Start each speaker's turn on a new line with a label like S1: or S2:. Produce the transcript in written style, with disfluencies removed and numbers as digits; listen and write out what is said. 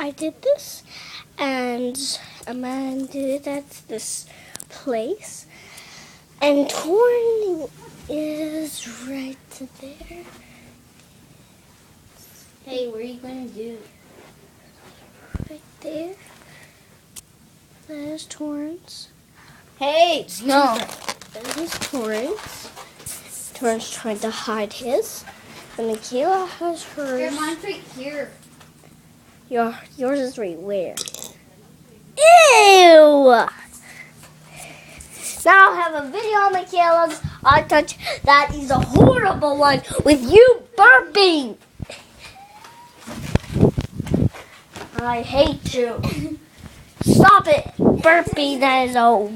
S1: I did this, and Amanda did it at this place. And Torin is right there.
S2: Hey, what are you going to do?
S1: Right there. There's Torin's.
S2: Hey, no.
S1: There's Torin's. Torin's trying to hide his. And Michaela has hers.
S2: Your mine's right here.
S1: Yours is right where? Ew! Now I have a video on Michaela's iTouch that is a horrible one with you burping. I hate you. Stop it. Burping, that is a